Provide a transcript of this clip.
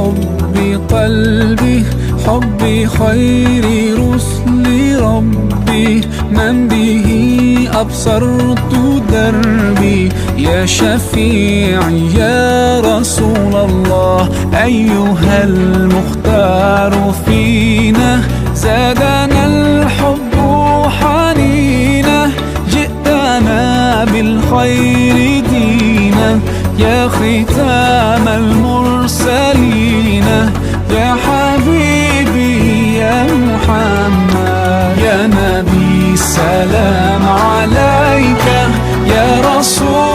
حب قلبي، حب خير رسل ربي، من به أبصرت دربي. يا شفيعي يا رسول الله، أيها المختار فينا، زادنا الحب حنينا، جئتنا بالخير دينا. يا ختام المرسلين، يا حبيبي يا محمد، يا نبي السلام عليك، يا رسول